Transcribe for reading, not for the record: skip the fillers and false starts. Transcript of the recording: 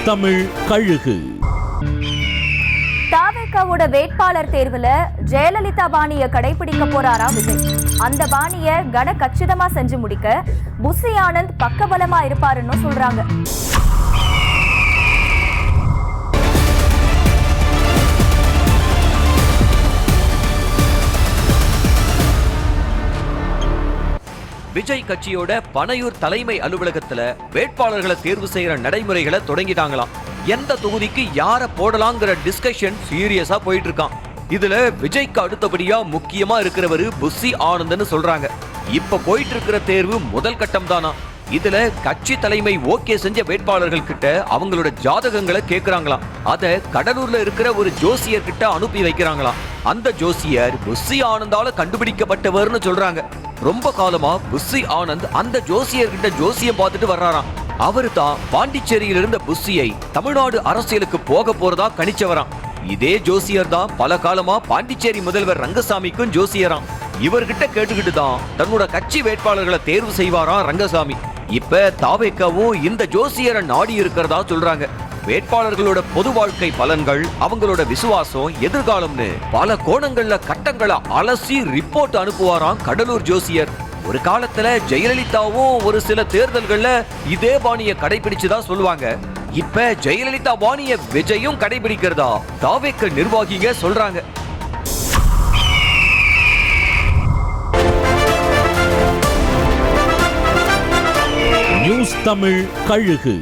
தமிழ் கழுகு. தாவேகாவோட வேட்பாளர் தேர்வுல ஜெயலலிதா பாணிய கடைபிடிக்க போறாரா விஜய். அந்த பாணிய கன கச்சிதமா செஞ்சு முடிக்க புசி ஆனந்த் பக்கபலமா இருப்பாருன்னு சொல்றாங்க. விஜய் கட்சியோட பனையூர் தலைமை அலுவலகத்துல வேட்பாளர்களை தேர்வு செய்யற நடைமுறைகளை தொடங்கிட்டாங்களாம். எந்த தொகுதிக்கு யார போடலாங்கிற டிஸ்கஷன் சீரியஸா போயிட்டு இருக்கான். இதுல விஜய்க்கு அடுத்தபடியா முக்கியமா இருக்கிறவரு புசி ஆனந்த்னு சொல்றாங்க. இப்ப போயிட்டு இருக்கிற தேர்வு முதல் கட்டம் தானா. இதுல கட்சி தலைமை ஓகே செஞ்ச வேட்பாளர்கள் கிட்ட அவங்களோட ஜாதகங்களை கேக்குறாங்களாம். அத கடலூர்ல இருக்கிற ஒரு ஜோசியர் கிட்ட அனுப்பி வைக்கிறாங்களாம். அந்த ஜோசியர் புசி ஆனந்தால கண்டுபிடிக்கப்பட்டவர்னு சொல்றாங்க. ரொம்ப காலமா புசி ஆனந்த் அந்த ஜோசியர் கிட்ட ஜோசியம் பார்த்துட்டு வர்றாராம். அவரு தான் பாண்டிச்சேரியில இருந்த புசியை தமிழ்நாடு அரசியலுக்கு போக போறதா கணிச்சவராம். இதே ஜோசியர் தான் பல காலமா பாண்டிச்சேரி முதல்வர் ரங்கசாமிக்கும் ஜோசியராம். இவர்கிட்ட கேட்டுக்கிட்டு தான் தன்னோட கட்சி வேட்பாளர்களை தேர்வு செய்வாராம் ரங்கசாமி. இப்ப தாவேகாவும் இந்த ஜோசியரை நாடி இருக்கிறதா சொல்றாங்க. வேட்பாளர்களோட பொது வாழ்க்கை பலன்கள், அவங்களோட விசுவாசம், எதிர்காலம்னு பல கோணங்கள்ல கட்டங்களை அலசி ரிப்போர்ட் அனுப்புவாராம் கடலூர் ஜோசியர். ஒரு காலத்துல ஜெயலலிதாவும் ஒரு சில தேர்தல்கள்ல இதே பாணியை கடைபிடிச்சுதான் சொல்லுவாங்க. இப்ப ஜெயலலிதா பாணியை விஜயும் கடைபிடிக்கிறதா தாவேக நிர்வாகிங்க சொல்றாங்க. நியூஸ் தமிழ் கழுகு.